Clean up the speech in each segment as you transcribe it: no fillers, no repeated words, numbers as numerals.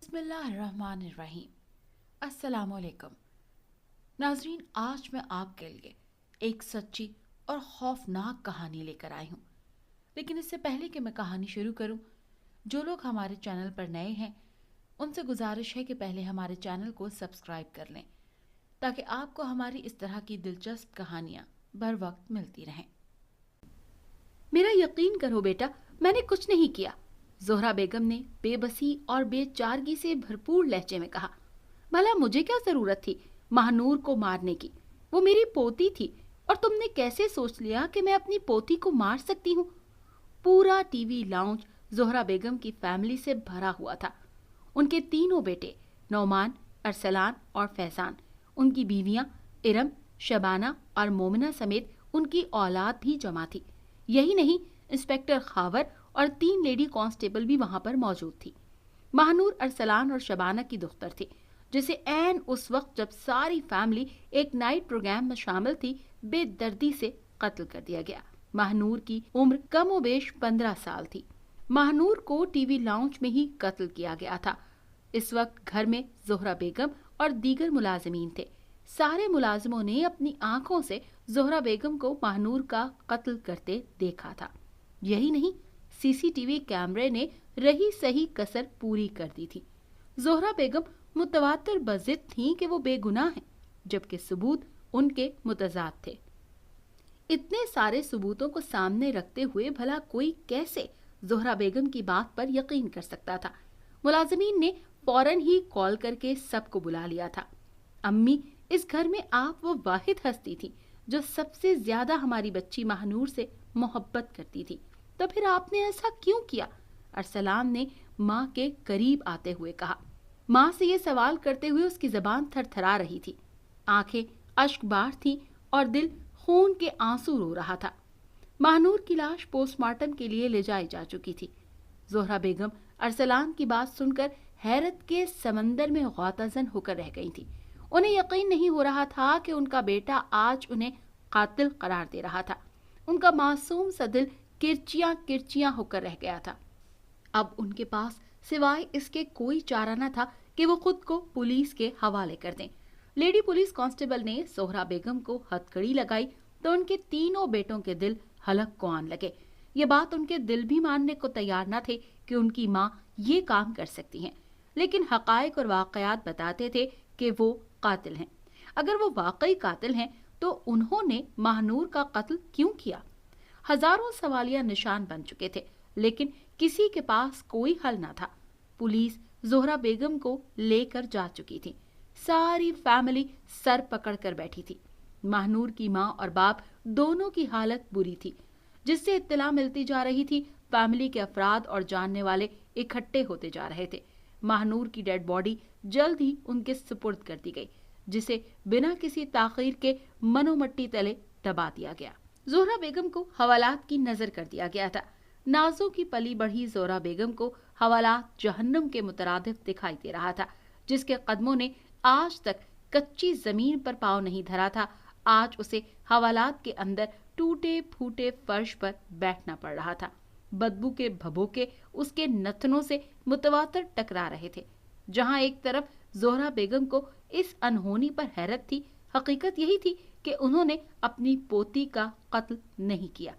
बिस्मिल्लाहिर्रहमानिर्रहीम। अस्सलाम वालेकुम नाजरीन, आज मैं आपके लिए एक सच्ची और खौफनाक कहानी लेकर आई हूँ। लेकिन इससे पहले कि मैं कहानी शुरू करूँ, जो लोग हमारे चैनल पर नए हैं उनसे गुजारिश है कि पहले हमारे चैनल को सब्सक्राइब कर लें ताकि आपको हमारी इस तरह की दिलचस्प कहानियाँ बर वक्त मिलती रहें। मेरा यकीन करो बेटा, मैंने कुछ नहीं किया, ज़ोहरा बेगम ने बेबसी और बेचारगी से भरपूर लहजे में कहा। भला मुझे क्या जरूरत थी महानूर को मारने की? वो मेरी पोती थी और तुमने कैसे सोच लिया कि मैं अपनी पोती को मार सकती हूँ? पूरा टीवी लाउंज ज़ोहरा बेगम की फैमिली से भरा हुआ था। उनके तीनों बेटे नौमान, अरसलान और फैजान, उनकी बीवियां इरम, शबाना और मोमिना समेत उनकी औलाद भी जमा थी। यही नहीं, इंस्पेक्टर खावर और 3 लेडी कांस्टेबल भी वहां पर मौजूद थी। महानूर अरसलान और शबाना की दुख्तर थी, जिसे ऐन उस वक्त जब सारी फैमिली एक नाइट प्रोग्राम में शामिल थी, बेदर्दी से कत्ल कर दिया गया। महानूर की उम्र कमोबेश 15 साल थी। महानूर को टीवी लाउंज में ही कत्ल किया गया था। इस वक्त घर में ज़ोहरा बेगम और दीगर मुलाजिमीन थे। सारे मुलाजिमों ने अपनी आंखों से ज़ोहरा बेगम को महानूर का कत्ल करते देखा था। यही नहीं, सीसीटीवी कैमरे ने रही सही कसर पूरी कर दी थी। ज़ोहरा बेगम मुतवातिर बज़िद थीं कि वो बेगुनाह हैं, जबकि सबूत उनके मुतजाद थे। इतने सारे सबूतों को सामने रखते हुए भला कोई कैसे ज़ोहरा बेगम की बात पर यकीन कर सकता था? मुलाजिमीन ने फौरन ही कॉल करके सबको बुला लिया था। अम्मी, इस घर में आप वो वाहिद हस्ती थी जो सबसे ज्यादा हमारी बच्ची महानूर से मोहब्बत करती थी, तो फिर आपने ऐसा क्यों किया? अरसलान ने माँ के करीब आते हुए कहा। माँ से ये सवाल करते हुए उसकी जबान थरथरा रही थी, आंखें अश्कबार थीं और दिल खून के आंसू रो रहा था। महानूर की लाश पोस्टमार्टम के लिए ले जाई जा चुकी थी। ज़ोहरा बेगम अरसलान की बात सुनकर हैरत के समंदर में गौताजन होकर रह गई थी। उन्हें यकीन नहीं हो रहा था कि उनका बेटा आज उन्हें कातिल करार दे रहा था। उनका मासूम सा दिल किरचियां किरचियां होकर रह गया था। अब उनके पास सिवाय इसके कोई चारा न था कि वो खुद को पुलिस के हवाले कर दें। लेडी पुलिस कांस्टेबल ने ज़ोहरा बेगम को हथकड़ी लगाई तो उनके तीनों बेटों के दिल हलक को आन लगे। ये बात उनके दिल भी मानने को तैयार न थे कि उनकी माँ ये काम कर सकती हैं, लेकिन हकायक और वाकयात बताते थे कि वो कातिल हैं। अगर वो वाकई कातिल हैं तो उन्होंने महानूर का कत्ल क्यों किया? हजारों सवालिया निशान बन चुके थे, लेकिन किसी के पास कोई हल न था। पुलिस ज़ोहरा बेगम को लेकर जा चुकी थी। सारी फैमिली सर पकड़ कर बैठी थी। महानूर की माँ और बाप दोनों की हालत बुरी थी। जिससे इत्तला मिलती जा रही थी, फैमिली के अफराद और जानने वाले इकट्ठे होते जा रहे थे। महानूर की डेड बॉडी जल्द ही उनके सुपुर्द कर दी गई, जिसे बिना किसी ताखीर के मनोमट्टी तले दबा दिया गया। ज़ोहरा बेगम को हवालात की नजर कर दिया गया था। नाजों की पली बढ़ी ज़ोहरा बेगम को हवालात जहन्नुम के मुतरादिफ दिखाई दे रहा था। जिसके कदमों ने आज तक कच्ची जमीन पर पांव नहीं धरा था, आज उसे हवालात के अंदर टूटे फूटे फर्श पर बैठना पड़ रहा था। बदबू के भभोके उसके नथनों से मुतवातर टकरा रहे थे। जहां एक तरफ ज़ोहरा बेगम को इस अनहोनी पर हैरत थी, हकीकत यही थी कि उन्होंने अपनी पोती का कत्ल नहीं किया,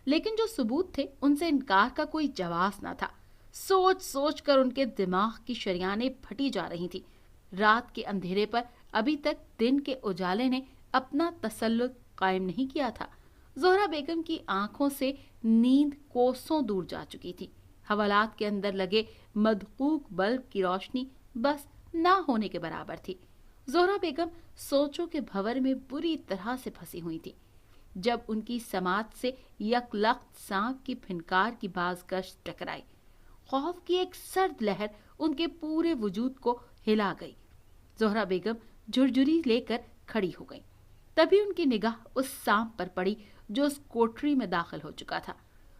लेकिन जो सबूत थे उनसे इनकार का कोई जवाब न था। सोच सोच कर उनके दिमाग की शरियानें फटी जा रही थी। रात के अंधेरे पर अभी तक दिन के उजाले ने अपना तसल्लुत कायम नहीं किया था। ज़ोहरा बेगम की आंखों से नींद कोसों दूर जा चुकी थी। हवालात के अंदर लगे मदकूक बल्ब की रोशनी बस ना होने के बराबर थी। ज़ोहरा बेगम सोचों के भंवर में बुरी तरह से फंसी हुई थी। जब उनकी समात से यकलख्त सांप की फिनकार की बाज़गश्त टकराई, खौफ की एक सर्द लहर उनके पूरे वजूद को हिला गई। ज़ोहरा बेगम झुरझुरी लेकर खड़ी हो गई। तभी उनकी निगाह उस सांप पर पड़ी जो उस कोठरी में दाखिल हो चुका था।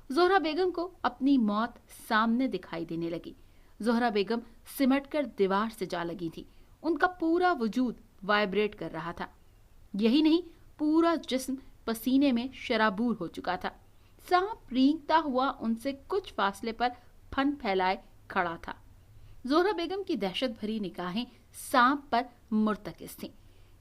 ज़ोहरा बेगम को अपनी मौत सामने दिखाई देने लगी। ज़ोहरा बेगम सिमटकर दीवार से जा लगी थी। उनका पूरा वजूद वाइब्रेट कर रहा था। यही नहीं, पूरा जिस्म पसीने में शराबूर हो चुका था। सांप रेंगता हुआ उनसे कुछ फासले पर फन फैलाए खड़ा था। जोहरा बेगम की दहशत भरी निगाहें सांप पर मुर्तकिज थीं।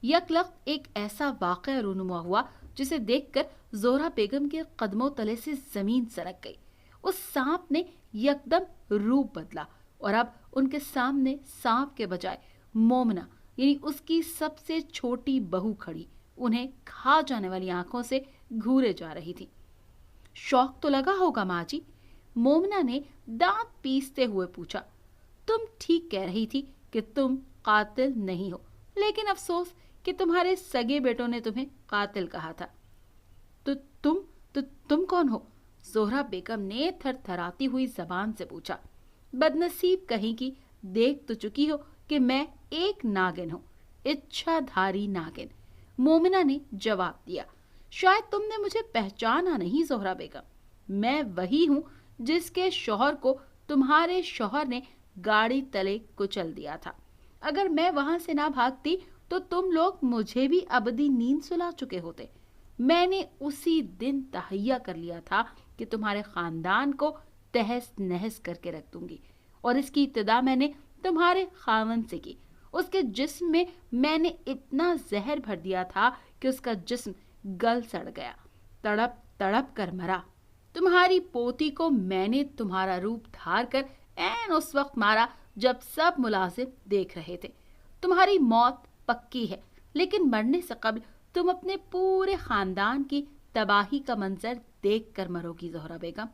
यकलख्त एक ऐसा वाक़या रूनुमा हुआ जिसे देखकर जोहरा बेगम के कदमों तले से जमीन सरक गई। उस सांप ने यकदम रूप बदला और अब उनके सामने सांप के बजाय मोमना यानी उसकी सबसे छोटी बहू खड़ी उन्हें खा जाने वाली आंखों से घूरे जा रही थी। शौक तो लगा होगा माँ जी, मोमना ने दांत पीसते हुए पूछा। तुम ठीक कह रही थी कि तुम कातिल नहीं हो, लेकिन अफसोस कि तुम्हारे सगे बेटों ने तुम्हें कातिल कहा था। तो तुम कौन हो? जोहरा बेगम ने थरथराती हुई जबान से पूछा। बदनसीब कहीं की, देख तो चुकी हो कि मैं एक नागिन हूँ, इच्छाधारी नागिन, मोमिना ने जवाब दिया। शायद तुमने मुझे पहचाना नहीं जोहरा बेगम, मैं वही हूँ जिसके शौहर को तुम्हारे शौहर ने गाड़ी तले कुचल दिया था। अगर मैं वहां से ना भागती तो तुम लोग मुझे भी अबदी नींद सुला चुके होते। मैंने उसी दिन तहैया कर लिया था कि तुम्हारे खानदान को तहस नहस करके रख दूंगी, और इसकी इब्तिदा मैंने तुम्हारे खावन से की। उसके जिस्म में मैंने इतना जहर भर दिया था कि उसका जिस्म गल सड़ गया, तड़प तड़प कर मरा। तुम्हारी पोती को मैंने तुम्हारा रूप धार कर ऐन उस वक्त मारा जब सब मुलाजिम देख रहे थे। तुम्हारी मौत पक्की है, लेकिन मरने से कबल तुम अपने पूरे खानदान की तबाही का मंजर देख कर मरोगी जोहरा बेगम।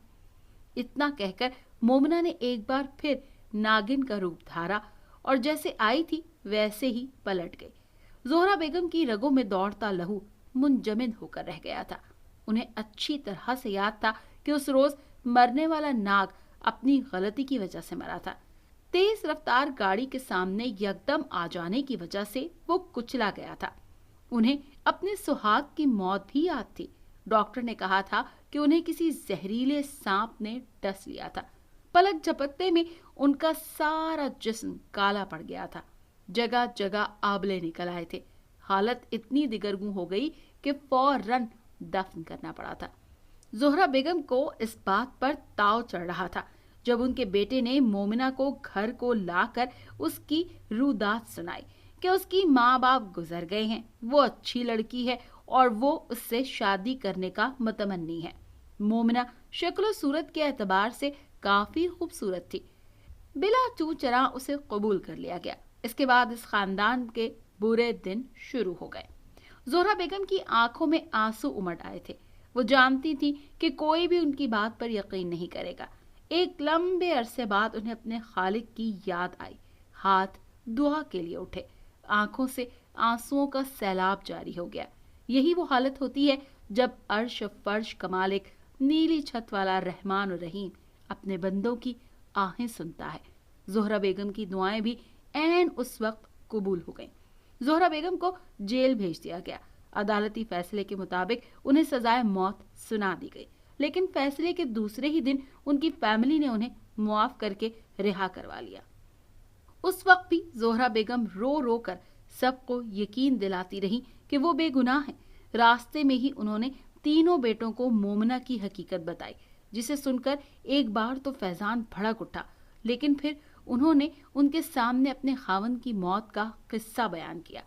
इतना कहकर मोमना ने एक बार फिर नागिन का रूप धारा और जैसे आई थी वैसे ही पलट गई। जोहरा बेगम की रगों में दौड़ता लहू मुंजमद होकर रह गया था। उन्हें अच्छी तरह से याद था कि उस रोज मरने वाला नाग अपनी गलती की वजह से मरा था। तेज रफ्तार गाड़ी के सामने यकदम आ जाने की वजह से वो कुचला गया था। उन्हें अपने सुहाग की मौत भी याद थी। डॉक्टर ने कहा था कि उन्हें किसी जहरीले सांप ने डस लिया था। पलक झपकते में उनका सारा जिस्म काला पड़ गया था, जगह जगह आबले निकल आए थे। हालत इतनी दिगरगू हो गई कि फौरन दफन करना पड़ा था। जोहरा बेगम को इस बात पर ताव चढ़ रहा था जब उनके बेटे ने मोमिना को घर को लाकर उसकी रूदात सुनाई कि उसकी माँ बाप गुजर गए हैं, वो अच्छी लड़की है और वो उससे शादी करने का मुतमन्नी है। मोमिना शक्ल सूरत के एतबार से काफी खूबसूरत थी। बिला चू चरा उसे कबूल कर लिया गया। इसके बाद इस खानदान के बुरे दिन शुरू हो गए। जोहरा बेगम की आंखों में आंसू उमड़ आए थे। वो जानती थी कि कोई भी उनकी बात पर यकीन नहीं करेगा। एक लंबे अरसे बाद उन्हें अपने खालिक की याद आई। हाथ दुआ के लिए उठे, आंखों से आंसुओं का सैलाब जारी हो गया। यही वो हालत होती है जब अर्श फर्श कमाल एक नीली छत वाला रहमान और रहीम अपने बंदों की आहें सुनता है। जोहरा बेगम की दुआएं भी ऐन उस वक्त कबूल हो गईं। जोहरा बेगम को जेल भेज दिया गया। अदालती फैसले के मुताबिक उन्हें सजाए मौत सुना दी गई, लेकिन फैसले के दूसरे ही दिन उनकी फैमिली ने उन्हें मुआफ करके रिहा करवा लिया। उस वक्त भी जोहरा बेगम रो रो कर सबको यकीन दिलाती रही कि वो बेगुनाह है। रास्ते में ही उन्होंने तीनों बेटों को मोमना की हकीकत बताई, जिसे सुनकर एक बार तो फैजान भड़क उठा, लेकिन फिर उन्होंने उनके सामने अपने खावन की मौत का किस्सा बयान किया।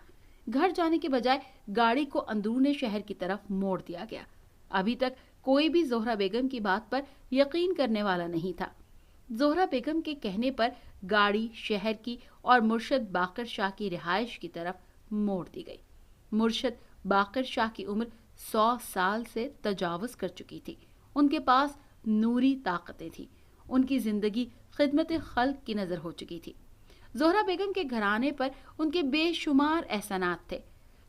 घर जाने के बजाय गाड़ी को अंदरूने शहर की तरफ मोड़ दिया गया। अभी तक कोई भी जोहरा बेगम की बात पर यकीन करने वाला नहीं था। जोहरा बेगम के कहने पर गाड़ी शहर की और मुर्शद बाकर शाह की रिहाइश की तरफ मोड़ दी गई। मुर्शद बाकर शाह की उम्र 100 साल से तजावुज कर चुकी थी। उनके पास नूरी ताकतें थी। उनकी जिंदगी खिदमत खल्क की नजर हो चुकी थी। जोहरा बेगम के घराने पर उनके बेशुमार एहसानात थे।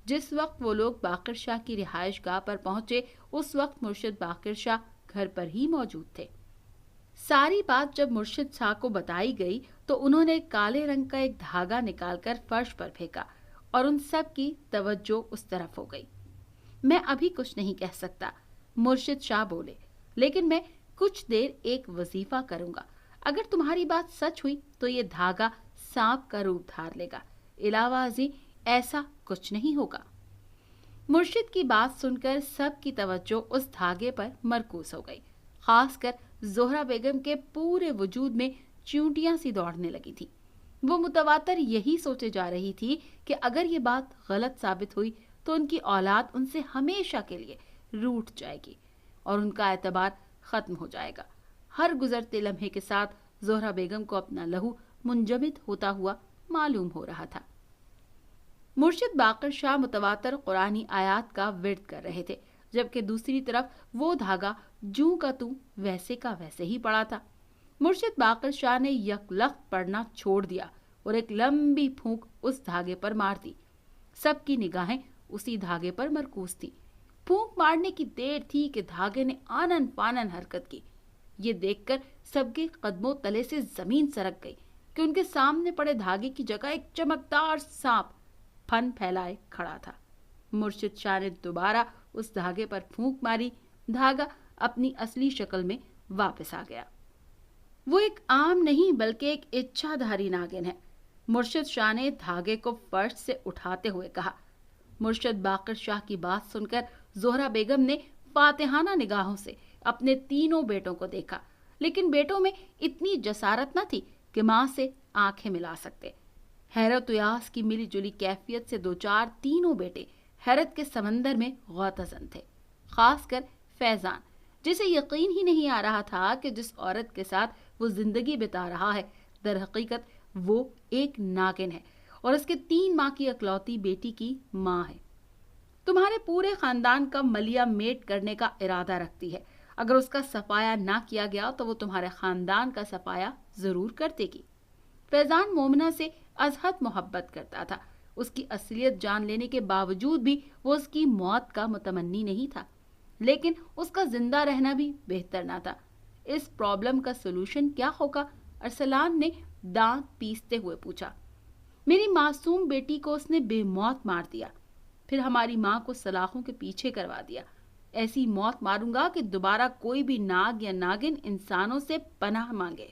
जिस वक्त वो लोग बाकर शाह की रिहाइश गाह पर पहुंचे, उस वक्त मुर्शिद बाकर शाह घर पर ही मौजूद थे। सारी बात जब मुर्शिद शाह को बताई गई तो उन्होंने काले रंग का एक धागा निकालकर फर्श पर फेंका और उन सब की तवज्जो उस तरफ हो गई। मैं अभी कुछ नहीं कह सकता, मुर्शिद शाह बोले, लेकिन मैं कुछ देर एक वजीफा करूंगा। अगर तुम्हारी बात सच हुई तो ये धागा सांप का रूप धार लेगा, इलावाजी ऐसा कुछ नहीं होगा। मुर्शिद की बात सुनकर सब की तवज्जो उस धागे पर मरकूज हो गई। खासकर जोहरा बेगम के पूरे वजूद में चींटियां सी दौड़ने लगी थी। وہ متواتر یہی سوچے جا رہی تھی کہ اگر یہ بات غلط ثابت ہوئی تو ان کی اولاد ان سے ہمیشہ کے لیے روٹھ جائے گی اور ان کا اعتبار ختم ہو جائے گا۔ ہر گزرتے لمحے کے ساتھ زہرا بیگم کو اپنا لہو منجمد ہوتا ہوا معلوم ہو رہا تھا۔ مرشد باقر شاہ متواتر قرآنی آیات کا ورد کر رہے تھے، جبکہ دوسری طرف وہ دھاگا جوں کا توں ویسے کا ویسے ہی پڑا تھا۔ مرشد باقر شاہ نے یک لخت پڑھنا چھوڑ دیا اور ایک لمبی پھونک اس دھاگے پر مار دی۔ سب کی نگاہیں اسی دھاگے پر مرکوز تھی۔ پھونک مارنے کی دیر تھی کہ دھاگے نے آنن پانن حرکت کی۔ یہ دیکھ کر سب کے قدموں تلے سے زمین سرک گئی کہ ان کے سامنے پڑے دھاگے کی جگہ ایک چمکدار سانپ پھن پھیلائے کھڑا تھا۔ مرشد شاہ نے دوبارہ اس دھاگے پر پھونک ماری، دھاگا اپنی اصلی شکل میں واپس آ گیا۔ وہ ایک عام نہیں بلکہ ایک اچھا دھاری ناگن ہے، مرشد شاہ نے دھاگے کو فرش سے اٹھاتے ہوئے کہا۔ مرشد باقر شاہ کی بات سن کر زہرا بیگم نے فاتحانہ نگاہوں سے اپنے تینوں بیٹوں کو دیکھا، لیکن بیٹوں میں اتنی جسارت نہ تھی کہ ماں سے آنکھیں ملا سکتے۔ حیرت و یاس کی ملی جلی کیفیت سے دوچار تینوں بیٹے حیرت کے سمندر میں غوطہ-زن تھے، خاص کر فیضان، جسے یقین ہی نہیں آ رہا تھا کہ جس عورت کے ساتھ وہ زندگی بتا رہا ہے در حقیقت وہ ایک ناگن ہے اور اس کے 3 ماہ کی اکلوتی بیٹی کی ماں ہے۔ تمہارے پورے خاندان کا ملیا میٹ کرنے کا ارادہ رکھتی ہے، اگر اس کا صفایا نہ کیا گیا تو وہ تمہارے خاندان کا صفایا ضرور کر دے گی۔ فیضان مومنہ سے ازحد محبت کرتا تھا، اس کی اصلیت جان لینے کے باوجود بھی وہ اس کی موت کا متمنی نہیں تھا، لیکن اس کا زندہ رہنا بھی بہتر نہ تھا۔ اس پرابلم کا سولوشن کیا ہوگا؟ ارسلان نے دانت پیستے ہوئے پوچھا۔ میری معصوم بیٹی کو اس نے بے موت مار دیا، پھر ہماری ماں کو سلاخوں کے پیچھے کروا دیا۔ ایسی موت ماروں گا کہ دوبارہ کوئی بھی ناگ یا ناگن انسانوں سے پناہ مانگے۔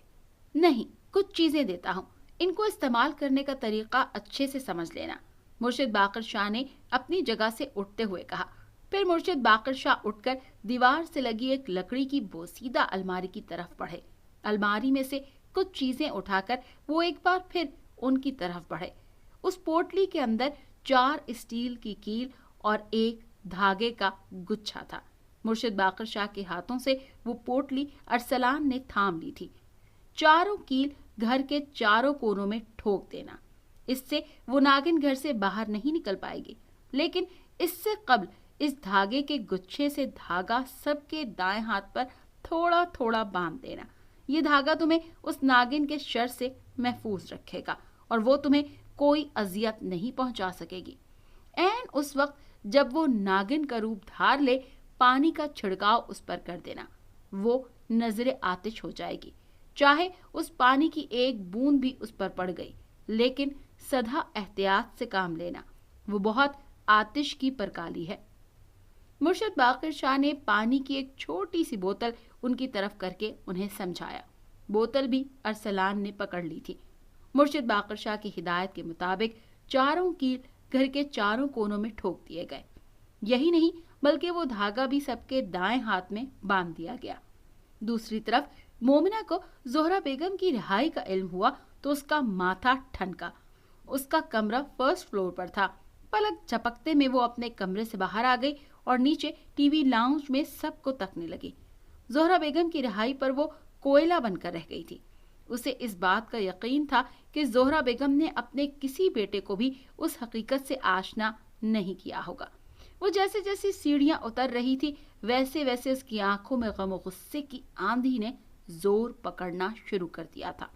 نہیں، کچھ چیزیں دیتا ہوں، ان کو استعمال کرنے کا طریقہ اچھے سے سمجھ لینا، مرشد باقر شاہ نے اپنی جگہ سے اٹھتے ہوئے کہا۔ پھر مرشد باقر شاہ اٹھ کر دیوار سے لگی ایک لکڑی کی بوسیدہ الماری کی طرف بڑھے۔ الماری میں سے کچھ چیزیں اٹھا کر وہ ایک بار پھر ان کی طرف بڑھے۔ اس پوٹلی کے اندر 4 اسٹیل کی کیل اور ایک دھاگے کا گچھا تھا۔ مرشد باقر شاہ کے ہاتھوں سے وہ پوٹلی ارسلان نے تھام لی تھی۔ 4 کیل گھر کے 4 کونوں میں ٹھوک دینا، اس سے وہ ناگن گھر سے باہر نہیں نکل پائے گی، لیکن اس سے قبل اس دھاگے کے گچھے سے دھاگا سب کے دائیں ہاتھ پر تھوڑا تھوڑا باندھ دینا۔ یہ دھاگا تمہیں اس ناگن کے شر سے محفوظ رکھے گا اور وہ تمہیں کوئی اذیت نہیں پہنچا سکے گی۔ عین اس وقت جب وہ ناگن کا روپ دھار لے، پانی کا چھڑکاؤ اس پر کر دینا، وہ نظر آتش ہو جائے گی، چاہے اس پانی کی ایک بوند بھی اس پر پڑ گئی، لیکن سدا احتیاط سے کام لینا، وہ بہت آتش کی پرکالی ہے۔ مرشد باقر شاہ نے پانی کی ایک چھوٹی سی بوتل ان کی طرف کر کے انہیں سمجھایا۔ بوتل بھی ارسلان نے پکڑ لی تھی۔ مرشد باقر شاہ کی ہدایت کے مطابق 4 کیل گھر کے 4 کونوں میں ٹھوک دیے گئے۔ یہی نہیں بلکہ وہ دھاگا بھی سب کے دائیں ہاتھ میں باندھ دیا گیا۔ دوسری طرف مومنہ کو زہرا بیگم کی رہائی کا علم ہوا تو اس کا ماتھا ٹھنکا۔ اس کا کمرہ 1st فلور پر تھا۔ پلک جھپکتے میں وہ اپنے کمرے سے باہر آ گئی اور نیچے ٹی وی لاؤنج میں سب کو تکنے لگی۔ زہرا بیگم کی رہائی پر وہ کوئلہ بن کر رہ گئی تھی۔ اسے اس بات کا یقین تھا کہ زہرا بیگم نے اپنے کسی بیٹے کو بھی اس حقیقت سے آشنا نہیں کیا ہوگا۔ وہ جیسے جیسے سیڑھیاں اتر رہی تھی ویسے ویسے اس کی آنکھوں میں غم و غصے کی آندھی نے زور پکڑنا شروع کر دیا تھا۔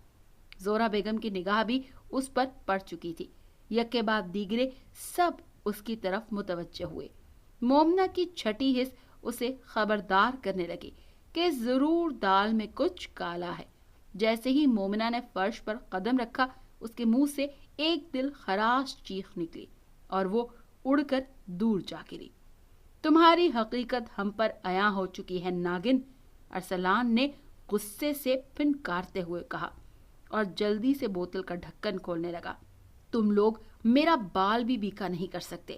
زہرا بیگم کی نگاہ بھی اس پر پڑ چکی تھی۔ یکے بعد دیگرے سب اس کی طرف متوجہ ہوئے۔ مومنہ کی چھٹی حس اسے خبردار کرنے لگی کہ ضرور دال میں کچھ کالا ہے۔ جیسے ہی مومنہ نے فرش پر قدم رکھا، اس کے منہ سے ایک دل خراش چیخ نکلی اور وہ اڑ کر دور جا گری۔ تمہاری حقیقت ہم پر عیاں ہو چکی ہے ناگن، ارسلان نے غصے سے پھنکارتے ہوئے کہا اور جلدی سے بوتل کا ڈھکن کھولنے لگا۔ تم لوگ میرا بال بھی بیکا نہیں کر سکتے،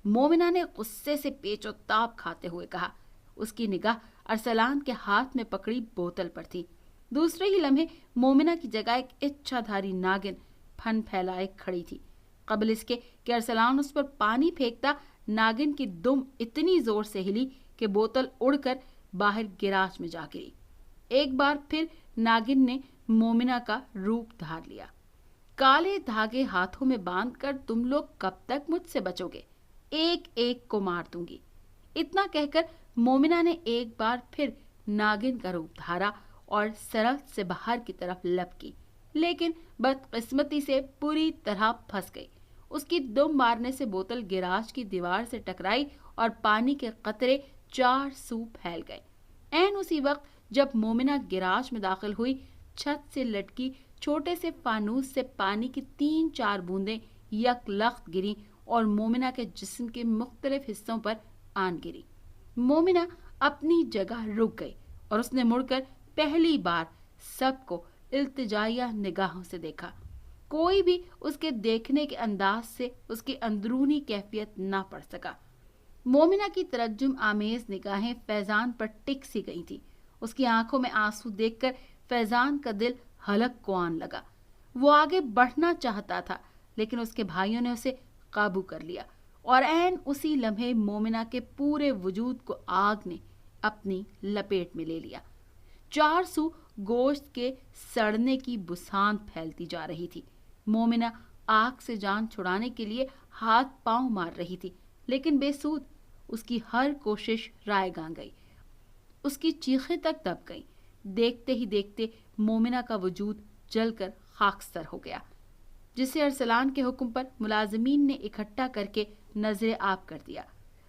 مومنہ نے غصے سے پیچ و تاب کھاتے ہوئے کہا۔ اس کی نگاہ ارسلان کے ہاتھ میں پکڑی بوتل پر تھی۔ دوسرے ہی لمحے مومنہ کی جگہ ایک اچھا دھاری ناگن پھن پھیلائے کھڑی تھی۔ قبل اس کے کہ ارسلان اس پر پانی پھینکتا، ناگن کی دم اتنی زور سے ہلی کہ بوتل اڑ کر باہر گراج میں جا گری۔ ایک بار پھر ناگن نے مومنہ کا روپ دھار لیا۔ کالے دھاگے ہاتھوں میں باندھ کر تم لوگ کب تک مجھ سے بچو گے؟ ایک ایک کو مار دوں گی۔ اتنا کہہ کر مومنہ نے ایک بار پھر ناگن کا روپ دھارا اور سرحد سے باہر کی طرف لپ کی، لیکن بدقسمتی سے پوری طرح پھنس گئی۔ اس کی دم مارنے سے بوتل گراج کی دیوار سے ٹکرائی اور پانی کے قطرے 4 سو پھیل گئے۔ عین اسی وقت جب مومنہ گراج میں داخل ہوئی، چھت سے لٹکی چھوٹے سے فانوس سے پانی کی 3-4 بوندیں یک لخت گری اور مومنہ کے جسم کے مختلف حصوں پر آن گری۔ مومنہ اپنی جگہ رک گئی اور اس نے مڑ کر پہلی بار سب کو التجائیہ نگاہوں سے دیکھا۔ کوئی بھی اس کے دیکھنے کے انداز سے اس کی اندرونی کیفیت نہ پڑ سکا۔ مومنہ کی ترجم آمیز نگاہیں فیضان پر ٹک سی گئی تھی۔ اس کی آنکھوں میں آنسو دیکھ کر فیضان کا دل حلق کو آن لگا۔ وہ آگے بڑھنا چاہتا تھا، لیکن اس کے بھائیوں نے اسے قابو کر لیا اور عین اسی لمحے مومنہ کے پورے وجود کو آگ نے اپنی لپیٹ میں لے لیا۔ 4 سو گوشت کے سڑنے کی بساند پھیلتی جا رہی تھی۔ مومنہ آگ سے جان چھڑانے کے لیے ہاتھ پاؤں مار رہی تھی، لیکن بے سود۔ اس کی ہر کوشش رائے گاں گئی۔ اس کی چیخیں تک دب گئیں۔ دیکھتے ہی دیکھتے مومنہ کا وجود جل کر خاکستر ہو گیا، جسے ارسلان کے حکم پر ملازمین نے اکٹھا کر کے نظر آب کر دیا۔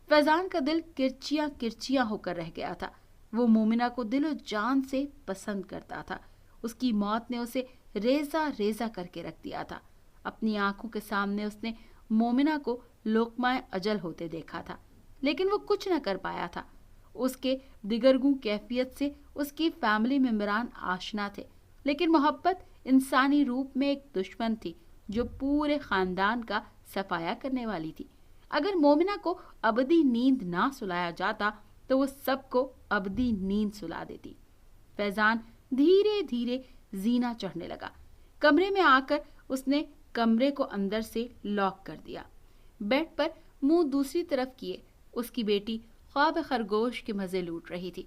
فیضان کا دل کرچیاں کرچیاں ہو کر رہ گیا تھا۔ وہ مومنہ کو دل و جان سے پسند کرتا تھا۔ اس کی موت نے اسے ریزہ ریزہ کر کے رکھ دیا تھا۔ اپنی آنکھوں کے سامنے اس نے مومنہ کو لقمہ اجل ہوتے دیکھا تھا، لیکن وہ کچھ نہ کر پایا تھا۔ اس کے دگرگوں کیفیت سے اس کی فیملی ممبران آشنا تھے، لیکن محبت انسانی روپ میں ایک دشمن تھی جو پورے خاندان کا صفایا کرنے والی تھی۔ اگر مومنہ کو ابدی نیند نہ سلایا جاتا تو وہ سب کو ابدی نیند سلا دیتی۔ فیضان دھیرے دھیرے زینہ چڑھنے لگا۔ کمرے میں آ کر اس نے کمرے کو اندر سے لاک کر دیا۔ بیڈ پر منہ دوسری طرف کیے اس کی بیٹی خواب خرگوش کے مزے لوٹ رہی تھی۔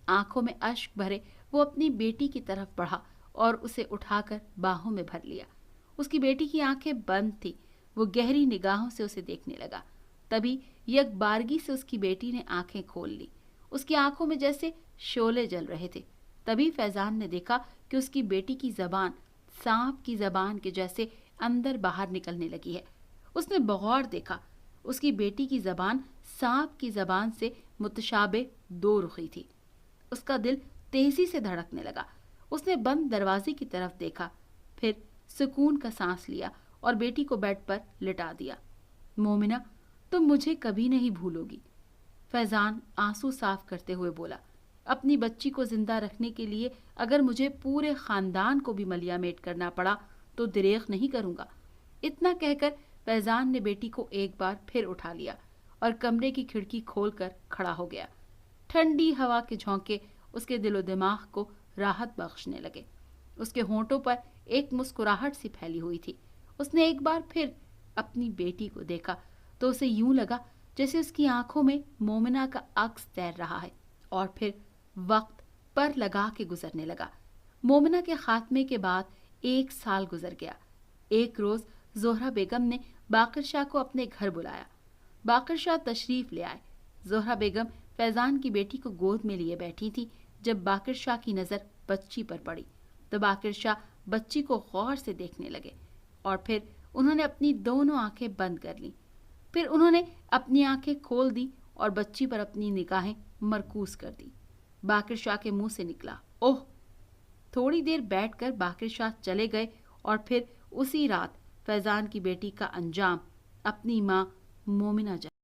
آنکھوں میں اشک بھرے وہ اپنی بیٹی کی طرف بڑھا اور اسے اٹھا کر باہوں میں بھر لیا۔ اس کی بیٹی کی آنکھیں بند تھی۔ وہ گہری نگاہوں سے اسے دیکھنے لگا۔ تبھی یک بارگی سے اس کی بیٹی نے آنکھیں کھول لی۔ اس کی آنکھوں میں جیسے شعلے جل رہے تھے۔ تبھی فیضان نے دیکھا کہ اس کی بیٹی کی زبان سانپ کی زبان کے جیسے اندر باہر نکلنے لگی ہے۔ اس نے بغور دیکھا۔ اس کی بیٹی کی زبان سانپ کی زبان سے متشابہ 2 رخی تھی۔ اس کا دل تیزی سے دھڑکنے لگا۔ اس نے بند دروازے کی طرف دیکھا، پھر سکون کا سانس لیا اور بیٹی کو بیڈ پر لٹا دیا۔ مومنہ، تم مجھے کبھی نہیں بھولو گی، فیضان آنسو صاف کرتے ہوئے بولا۔ اپنی بچی کو زندہ رکھنے کے لیے اگر مجھے پورے خاندان کو بھی ملیا میٹ کرنا پڑا تو دریغ نہیں کروں گا۔ اتنا کہہ کر فیضان نے بیٹی کو ایک بار پھر اٹھا لیا اور کمرے کی کھڑکی کھول کر کھڑا ہو گیا۔ ٹھنڈی ہوا کے جھونکے اس کے دل و دماغ کو راحت بخشنے لگے۔ اس کے ہونٹوں پر ایک مسکراہٹ سی پھیلی ہوئی تھی۔ اس نے ایک بار پھر اپنی بیٹی کو دیکھا تو اسے یوں لگا جیسے اس کی آنکھوں میں مومنہ کا عکس تیر رہا ہے، اور پھر وقت پر لگا کے گزرنے لگا۔ مومنہ کے خاتمے کے بعد 1 سال گزر گیا۔ ایک روز زہرہ بیگم نے باقر شاہ کو اپنے گھر بلایا۔ باقر شاہ تشریف لے آئے۔ زہرہ بیگم فیضان کی بیٹی کو گود میں لیے بیٹھی تھی۔ جب باقر شاہ کی نظر بچی پر پڑی تو باقر شاہ بچی کو غور سے دیکھنے لگے، اور پھر انہوں نے اپنی دونوں آنکھیں بند کر لیں۔ پھر انہوں نے اپنی آنکھیں کھول دی اور بچی پر اپنی نگاہیں مرکوز کر دی۔ باقر شاہ کے منہ سے نکلا، اوہ! تھوڑی دیر بیٹھ کر باقر شاہ چلے گئے، اور پھر اسی رات فیضان کی بیٹی کا انجام اپنی ماں مومنہ جان۔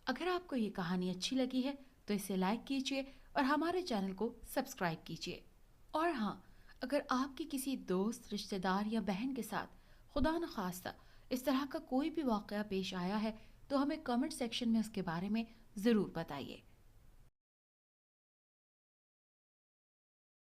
اگر آپ کو یہ کہانی اچھی لگی ہے تو اسے لائک کیجیے اور ہمارے چینل کو سبسکرائب کیجیے۔ اور ہاں، اگر آپ کی کسی دوست، رشتہ دار یا بہن کے ساتھ خدا نخواستہ اس طرح کا کوئی بھی واقعہ پیش آیا ہے تو ہمیں کمنٹ سیکشن میں اس کے بارے میں ضرور بتائیے۔